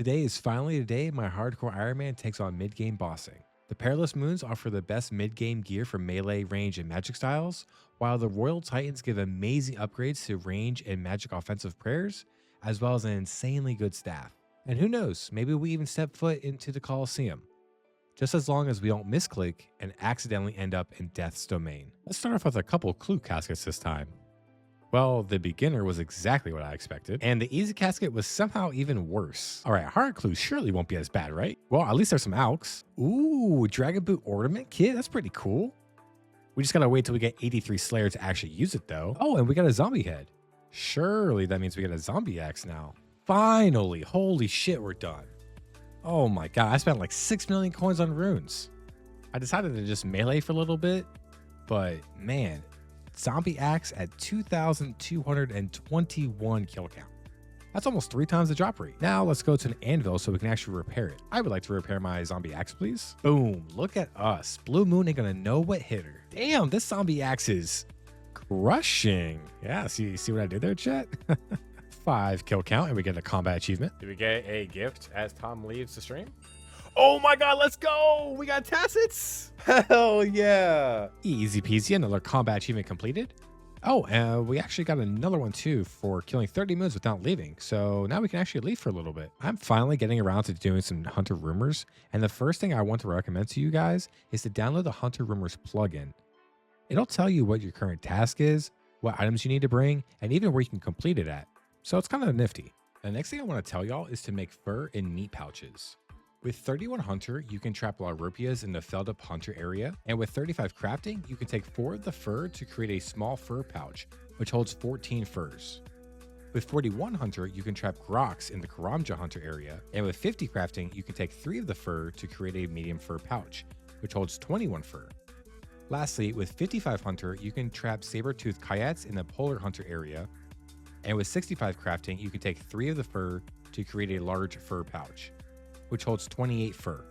Today is finally the day my hardcore Iron Man takes on mid-game bossing. The Perilous Moons offer the best mid-game gear for melee, range, and magic styles, while the Royal Titans give amazing upgrades to range and magic offensive prayers, as well as an insanely good staff. And who knows, maybe we even step foot into the Colosseum. Just as long as we don't misclick and accidentally end up in Death's domain. Let's start off with a couple clue caskets this time. Well, the beginner was exactly what I expected, and the easy casket was somehow even worse. Alright, hard clues surely won't be as bad, right? Well, at least there's some alks. Ooh, Dragon Boot Ornament Kit, that's pretty cool. We just gotta wait till we get 83 Slayer to actually use it though. Oh, and we got a zombie head. Surely that means we get a zombie axe now. Finally, holy shit, we're done. Oh my god, I spent like 6 million coins on runes. I decided to just melee for a little bit, but man, zombie axe at 2,221 kill count. That's almost 3 times the drop rate. Now let's go to an anvil so we can actually repair it. I would like to repair my zombie axe, please. Boom, look at us. Blue Moon ain't gonna know what hit her. Damn, this zombie axe is crushing. Yeah, see what I did there, chat? 5 kill count and we get a combat achievement. Do we get a gift as Tom leaves the stream? Oh my god, let's go! We got tacits! Hell yeah! Easy peasy, another combat achievement completed. Oh, we actually got another one too for killing 30 moons without leaving. So now we can actually leave for a little bit. I'm finally getting around to doing some Hunter Rumors. And the first thing I want to recommend to you guys is to download the Hunter Rumors plugin. It'll tell you what your current task is, what items you need to bring, and even where you can complete it at. So it's kind of nifty. The next thing I want to tell y'all is to make fur and meat pouches. With 31 Hunter, you can trap Larupias in the felled up Hunter area, and with 35 crafting, you can take 4 of the fur to create a small fur pouch, which holds 14 furs. With 41 Hunter, you can trap Grox in the Karamja Hunter area, and with 50 crafting, you can take 3 of the fur to create a medium fur pouch, which holds 21 fur. Lastly, with 55 Hunter, you can trap saber-toothed Kyats in the Polar Hunter area, and with 65 crafting, you can take 3 of the fur to create a large fur pouch, which holds 28 fur.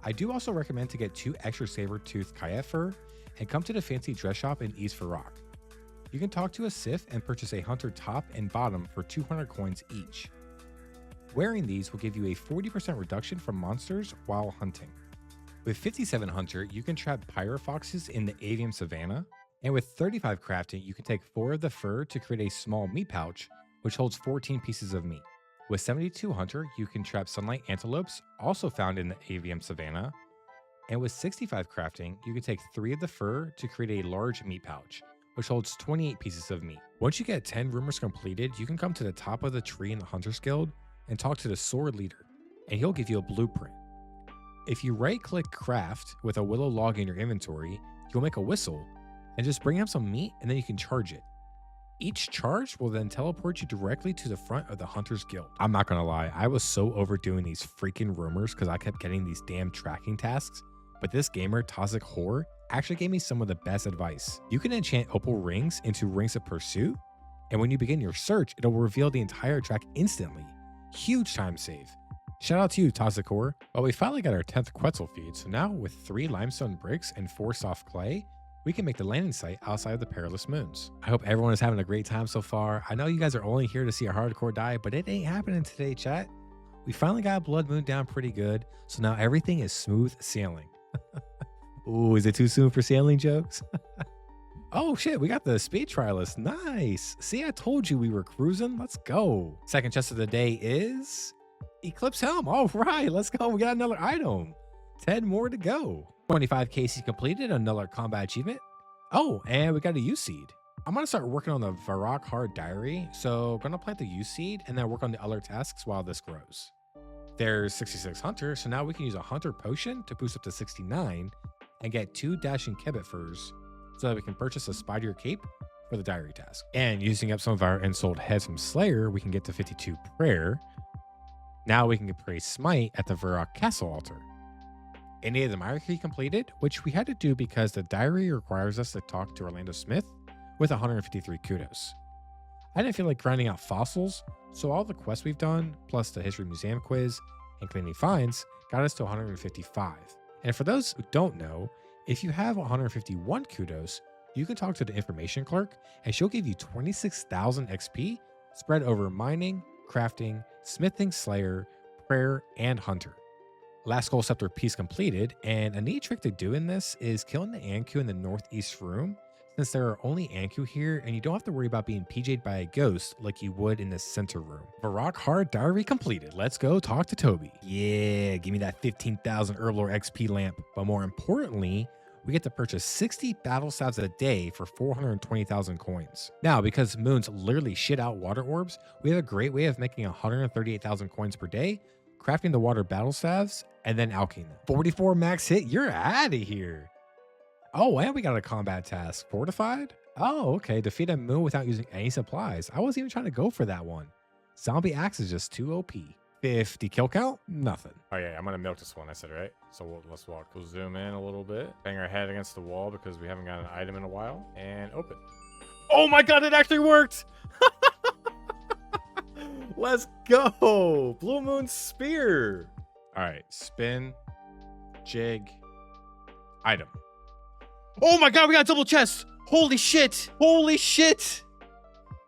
I do also recommend to get 2 extra saber-toothed Kyat fur and come to the fancy dress shop in East Varrock. You can talk to a Sith and purchase a Hunter top and bottom for 200 coins each. Wearing these will give you a 40% reduction from monsters while hunting. With 57 Hunter, you can trap Pyrofoxes in the Avium Savannah, and with 35 crafting, you can take 4 of the fur to create a small meat pouch, which holds 14 pieces of meat. With 72 Hunter, you can trap Sunlight Antelopes, also found in the Avium Savannah, and with 65 crafting, you can take 3 of the fur to create a large meat pouch, which holds 28 pieces of meat. Once you get 10 rumors completed, you can come to the top of the tree in the Hunter's Guild and talk to the sword leader, and he'll give you a blueprint. If you right-click craft with a willow log in your inventory, you'll make a whistle, and just bring him some meat and then you can charge it. Each charge will then teleport you directly to the front of the Hunter's Guild. I'm not gonna lie, I was so overdoing these freaking rumors because I kept getting these damn tracking tasks, but this gamer, Toxic Whore, actually gave me some of the best advice. You can enchant opal rings into rings of pursuit, and when you begin your search, it'll reveal the entire track instantly. Huge time save. Shout out to you, Toxic Whore. Well, we finally got our 10th Quetzal feed, so now with 3 limestone bricks and 4 soft clay, we can make the landing site outside of the Perilous Moons. I hope everyone is having a great time so far. I know you guys are only here to see a hardcore die, but it ain't happening today, chat. We finally got Blood Moon down pretty good, so now everything is smooth sailing. Ooh, is it too soon for sailing jokes? Oh shit, we got the speed trialist. Nice. See, I told you we were cruising. Let's go. Second chest of the day is Eclipse Helm. All right, let's go. We got another item. 10 more to go. 25 KC completed, another combat achievement. Oh, and we got a U-Seed. I'm going to start working on the Varrock Hard Diary, so I'm going to plant the U-Seed and then work on the other tasks while this grows. There's 66 Hunter, so now we can use a Hunter Potion to boost up to 69 and get 2 Dashing Kebbit Furs so that we can purchase a Spider Cape for the Diary task. And using up some of our unsold heads from Slayer, we can get to 52 Prayer. Now we can pray Smite at the Varrock Castle Altar. Any of the hierarchy completed, which we had to do because the diary requires us to talk to Orlando Smith with 153 kudos. I didn't feel like grinding out fossils, so all the quests we've done, plus the History Museum quiz and cleaning finds, got us to 155. And for those who don't know, if you have 151 kudos, you can talk to the information clerk and she'll give you 26,000 XP spread over mining, crafting, smithing Slayer, Prayer, and Hunter. Last Skull Scepter piece completed, and a neat trick to doing this is killing the Anku in the northeast room, since there are only Anku here and you don't have to worry about being PJ'd by a ghost like you would in the center room. Barak Hard Diary completed. Let's go talk to Toby. Yeah, give me that 15,000 Herblore XP lamp. But more importantly, we get to purchase 60 battle salves a day for 420,000 coins. Now, because moons literally shit out water orbs, we have a great way of making 138,000 coins per day, crafting the water battle salves, and then alching them. 44 max hit, you're out of here. Oh, and we got a combat task. Fortified? Oh, okay. Defeat a moon without using any supplies. I wasn't even trying to go for that one. Zombie axe is just too OP. 50 kill count? Nothing. Oh yeah, I'm gonna milk this one, I said, right? So let's walk. We'll zoom in a little bit. Bang our head against the wall because we haven't got an item in a while. And open. Oh my god, it actually worked! Let's go! Blue Moon Spear! Alright, spin, jig, item. Oh my god, we got a double chest! Holy shit! Holy shit!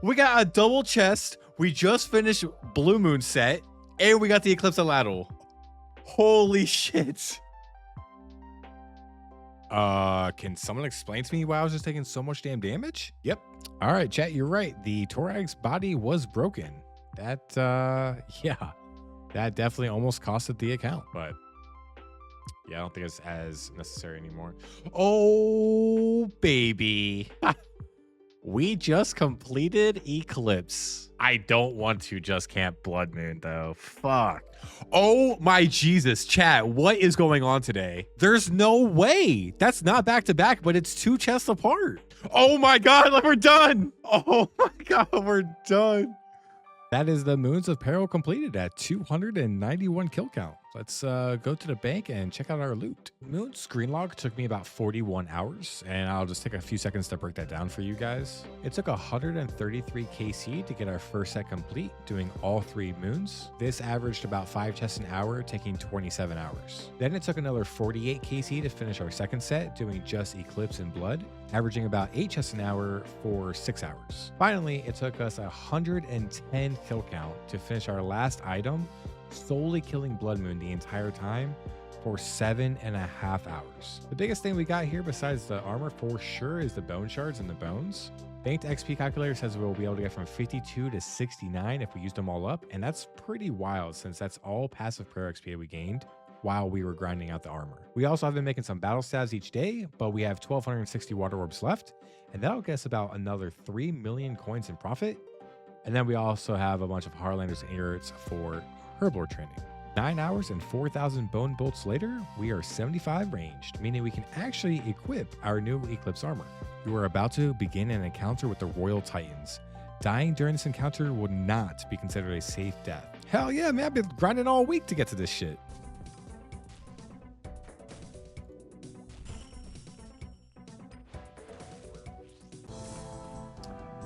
We got a double chest. We just finished Blue Moon set. And we got the Eclipse of Lateral. Holy shit. Can someone explain to me why I was just taking so much damn damage? Yep. All right, chat, you're right. The Torag's body was broken. That, yeah, that definitely almost costed the account, but yeah, I don't think it's as necessary anymore. Oh, baby. We just completed Eclipse. I don't want to just camp Blood Moon, though. Fuck. Oh, my Jesus. Chat, what is going on today? There's no way. That's not back-to-back, but it's 2 chests apart. Oh, my God. We're done. Oh, my God. We're done. That is the Moons of Peril completed at 291 kill count. Let's go to the bank and check out our loot. Moon's screen log took me about 41 hours, and I'll just take a few seconds to break that down for you guys. It took 133 KC to get our first set complete, doing all 3 moons. This averaged about 5 chests an hour, taking 27 hours. Then it took another 48 KC to finish our second set, doing just Eclipse and Blood, averaging about 8 chests an hour for 6 hours. Finally, it took us 110 kill count to finish our last item, solely killing Blood Moon the entire time for 7.5 hours. The biggest thing we got here besides the armor for sure is the bone shards and the bones. Banked XP calculator says we'll be able to get from 52 to 69 if we used them all up, and that's pretty wild since that's all passive prayer XP we gained while we were grinding out the armor. We also have been making some battle stabs each day, but we have 1,260 water orbs left, and that'll get us about another 3 million coins in profit. And then we also have a bunch of Harlanders and Irrits for Herblore training. 9 hours and 4,000 bone bolts later, we are 75 ranged, meaning we can actually equip our new Eclipse armor. You are about to begin an encounter with the Royal Titans. Dying during this encounter would not be considered a safe death. Hell yeah, man, I've been grinding all week to get to this shit.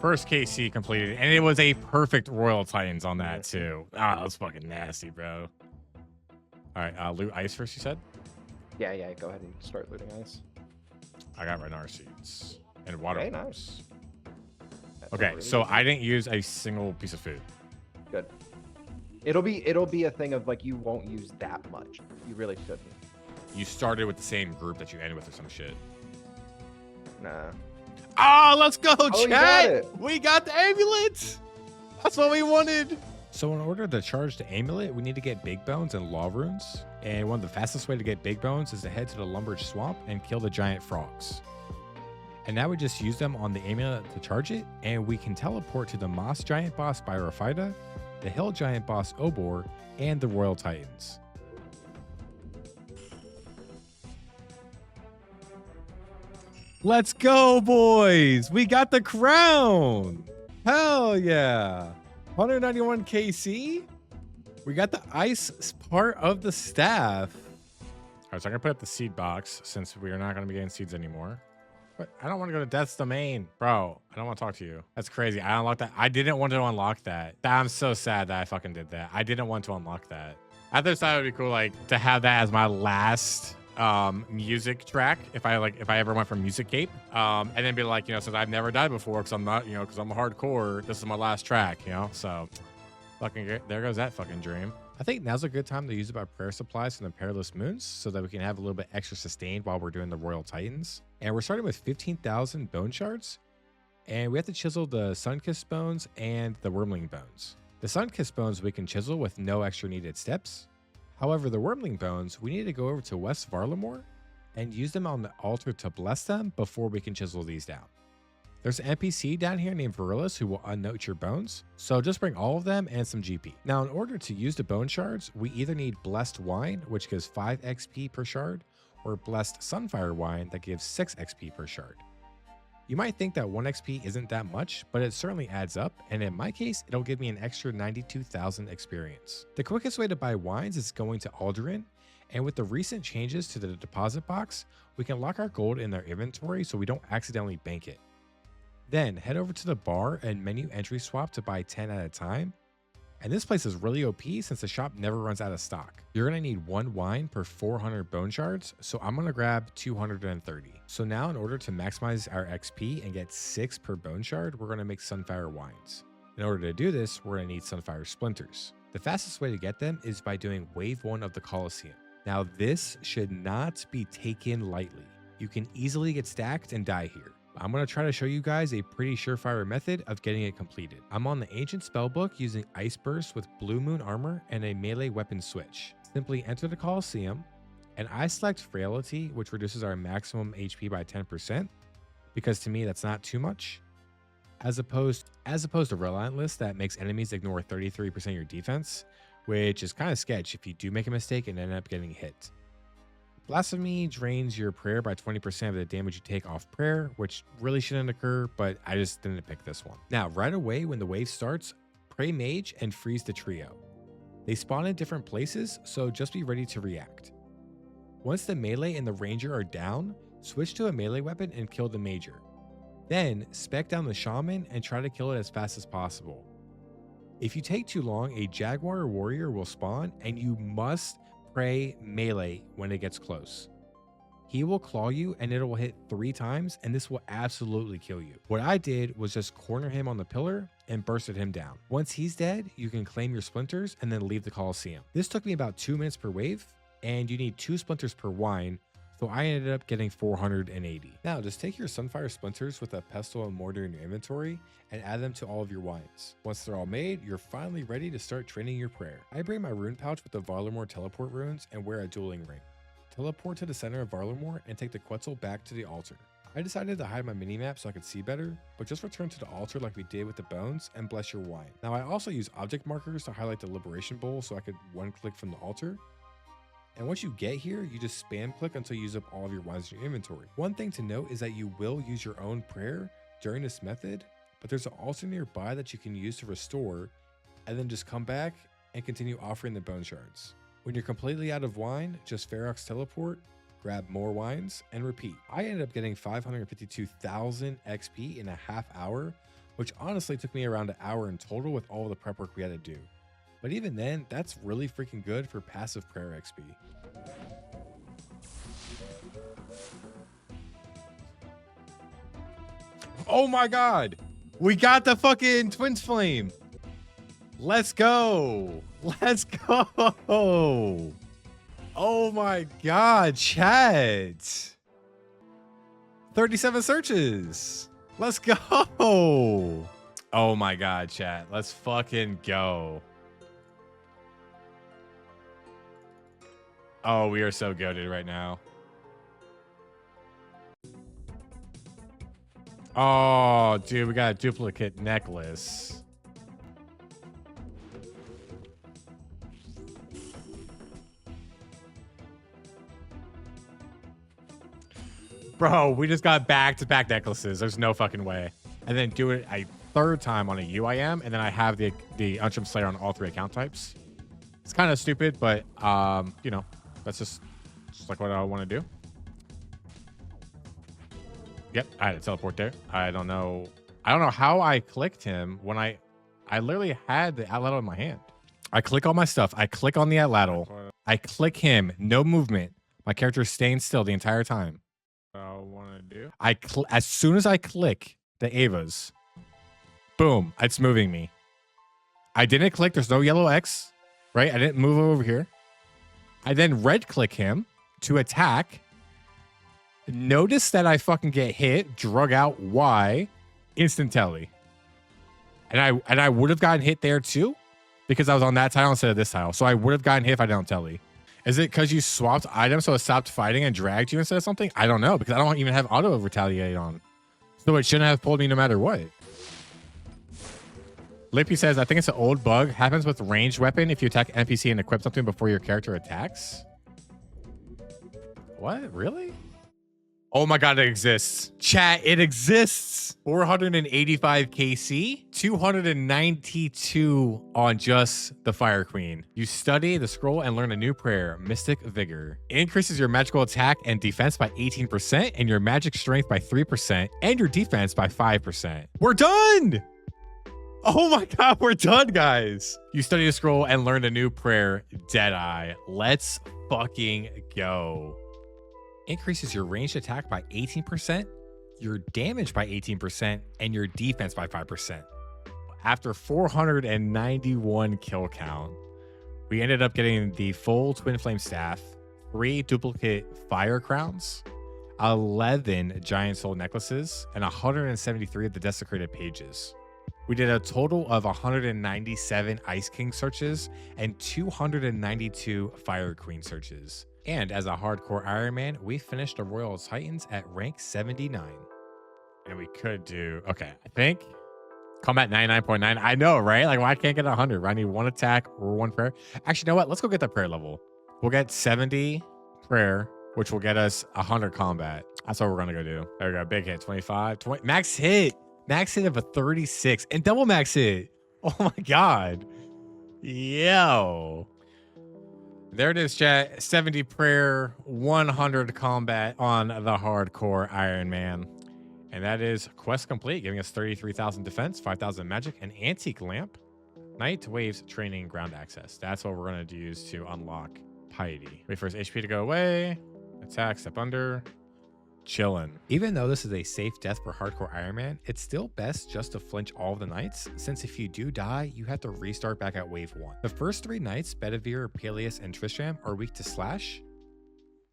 First KC completed, and it was a perfect Royal Titans on that too. Ah, that was fucking nasty, bro. All right, loot ice first, you said? Yeah, go ahead and start looting ice. I got Renar seeds and water. Okay, orbs. That's Okay, really so good. I didn't use a single piece of food. Good. It'll be a thing of like you won't use that much. You really shouldn't. You started with the same group that you ended with or some shit. Nah. Ah, let's go, you got chat! it. We got the amulet! That's what we wanted! So in order to charge the amulet, we need to get big bones and law runes. And one of the fastest way to get big bones is to head to the Lumbridge Swamp and kill the giant frogs. And now we just use them on the amulet to charge it, and we can teleport to the Moss Giant boss Byrophyta, the Hill Giant boss Obor, and the Royal Titans. Let's go, boys! We got the crown! Hell yeah! 191 KC? We got the ice part of the staff. All right, so I'm gonna put up the seed box since we are not gonna be getting seeds anymore. But I don't want to go to Death's Domain. Bro, I don't want to talk to you. That's crazy. I unlocked that. I didn't want to unlock that. I'm so sad that I fucking did that. I didn't want to unlock that. I thought it would be cool, like, to have that as my last music track if I ever went for Music Cape. And then be like, you know, since I've never died before because I'm not, you know, because I'm a hardcore, this is my last track, you know? So fucking there goes that fucking dream. I think now's a good time to use up our prayer supplies from the Perilous Moons so that we can have a little bit extra sustained while we're doing the Royal Titans. And we're starting with 15,000 bone shards. And we have to chisel the Sun-Kissed bones and the Wormling bones. The Sun-Kissed bones we can chisel with no extra needed steps. However, the Wormling bones, we need to go over to West Varlamore and use them on the altar to bless them before we can chisel these down. There's an NPC down here named Perilous who will unnote your bones, so just bring all of them and some GP. Now, in order to use the bone shards, we either need Blessed Wine, which gives 5 XP per shard, or Blessed Sunfire Wine that gives 6 XP per shard. You might think that 1 XP isn't that much, but it certainly adds up, and in my case, it'll give me an extra 92,000 experience. The quickest way to buy wines is going to Alderaan, and with the recent changes to the deposit box, we can lock our gold in our inventory so we don't accidentally bank it. Then head over to the bar and menu entry swap to buy 10 at a time. And this place is really OP since the shop never runs out of stock. You're going to need 1 wine per 400 bone shards, so I'm going to grab 230. So now in order to maximize our XP and get 6 per bone shard, we're going to make Sunfire wines. In order to do this, we're going to need Sunfire splinters. The fastest way to get them is by doing wave 1 of the Colosseum. Now this should not be taken lightly. You can easily get stacked and die here. I'm going to try to show you guys a pretty surefire method of getting it completed. I'm on the Ancient Spellbook using Ice Burst with Blue Moon Armor and a melee weapon switch. Simply enter the Colosseum, and I select Frailty, which reduces our maximum HP by 10%, because to me that's not too much. As opposed to Relentless that makes enemies ignore 33% of your defense, which is kind of sketch if you do make a mistake and end up getting hit. Blasphemy drains your prayer by 20% of the damage you take off prayer, which really shouldn't occur, but I just didn't pick this one. Now, right away when the wave starts, pray Mage and freeze the trio. They spawn in different places, so just be ready to react. Once the melee and the ranger are down, switch to a melee weapon and kill the major. Then, spec down the shaman and try to kill it as fast as possible. If you take too long, a jaguar warrior will spawn, and you must pray melee when it gets close. He will claw you and it will hit 3 times, and this will absolutely kill you. What I did was just corner him on the pillar and bursted him down. Once he's dead, you can claim your splinters and then leave the Colosseum. This took me about 2 minutes per wave, and you need 2 splinters per wine, so I ended up getting 480. Now just take your Sunfire splinters with a pestle and mortar in your inventory and add them to all of your wines. Once they're all made, you're finally ready to start training your prayer. I bring my rune pouch with the Varlamore teleport runes and wear a dueling ring. Teleport to the center of Varlamore and take the Quetzal back to the altar. I decided to hide my minimap so I could see better, but just return to the altar like we did with the bones and bless your wine. Now I also use object markers to highlight the liberation bowl so I could one click from the altar. And once you get here, you just spam click until you use up all of your wines in your inventory. One thing to note is that you will use your own prayer during this method, but there's an altar nearby that you can use to restore, and then just come back and continue offering the bone shards. When you're completely out of wine, just Ferox teleport, grab more wines, and repeat. I ended up getting 552,000 XP in a half hour, which honestly took me around an hour in total with all the prep work we had to do. But even then, that's really freaking good for passive prayer XP. Oh my god! We got the fucking Twins Flame! Let's go! Let's go! Oh my god, chat! 37 searches! Let's go! Oh my god, chat. Let's fucking go. Oh, we are so goated right now. Oh, dude, we got a duplicate necklace. Bro, we just got back-to-back necklaces. There's no fucking way. And then do it a 3rd time on a UIM, and then I have the Untrim Slayer on all 3 account types. It's kind of stupid, but, you know, that's just like what I want to do. Yep, I had a teleport there. I don't know how I clicked him when I literally had the Atlatl in my hand. I click all my stuff. I click on the Atlatl. I click him. No movement. My character's staying still the entire time. I want to do. As soon as I click the Avas, boom, it's moving me. I didn't click. There's no yellow X. right? I didn't move over here. I then red click him to attack. Notice that I fucking get hit, drug out Y, instant telly. And I would have gotten hit there too, because I was on that tile instead of this tile. So I would have gotten hit if I don't telly. Is it because you swapped items so it stopped fighting and dragged you instead of something? I don't know, because I don't even have auto retaliate on. So it shouldn't have pulled me no matter what. Lippy says, I think it's an old bug. Happens with ranged weapon if you attack NPC and equip something before your character attacks. What? Really? Oh my God, it exists. Chat, it exists. 485 KC, 292 on just the Fire Queen. You study the scroll and learn a new prayer, Mystic Vigor. It increases your magical attack and defense by 18% and your magic strength by 3% and your defense by 5%. We're done. Oh my God, we're done, guys. You study the scroll and learn a new prayer, Deadeye. Let's fucking go. Increases your ranged attack by 18%, your damage by 18%, and your defense by 5%. After 491 kill count, we ended up getting the full Twin Flame Staff, 3 duplicate Fire Crowns, 11 Giant Soul Necklaces, and 173 of the Desecrated Pages. We did a total of 197 Ice King searches and 292 Fire Queen searches. And as a hardcore Iron Man, we finished the Royal Titans at rank 79. And we could do, okay, I think combat 99.9. I know, right? Like, why can't I get 100? I need 1 attack or 1 prayer. Actually, you know what? Let's go get the prayer level. We'll get 70 prayer, which will get us 100 combat. That's what we're going to go do. There we go. Big hit, 25, 20. Max hit. Max hit of a 36 and double max hit. Oh my God. Yo. There it is, chat. 70 prayer, 100 combat on the hardcore Iron Man. And that is quest complete, giving us 33,000 defense, 5,000 magic, an antique lamp, night waves, training, ground access. That's what we're going to use to unlock piety. Wait for his HP to go away. Attack, step under. Chillin'. Even though this is a safe death for hardcore Iron Man, it's still best just to flinch all of the knights, since if you do die, you have to restart back at wave 1. The first 3 knights, Bedivere, Perilous, and Tristram, are weak to slash.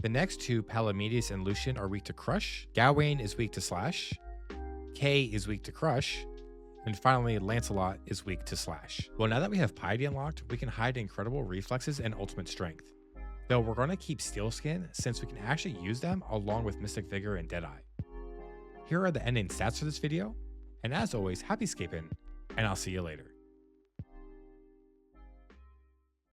The next 2, Palamedes and Lucian, are weak to crush. Gawain is weak to slash. Kay is weak to crush. And finally, Lancelot is weak to slash. Well, now that we have piety unlocked, we can hide incredible reflexes and ultimate strength. Though we're going to keep Steel Skin since we can actually use them along with Mystic Vigor and Deadeye. Here are the ending stats for this video, and as always, happy scaping, and I'll see you later.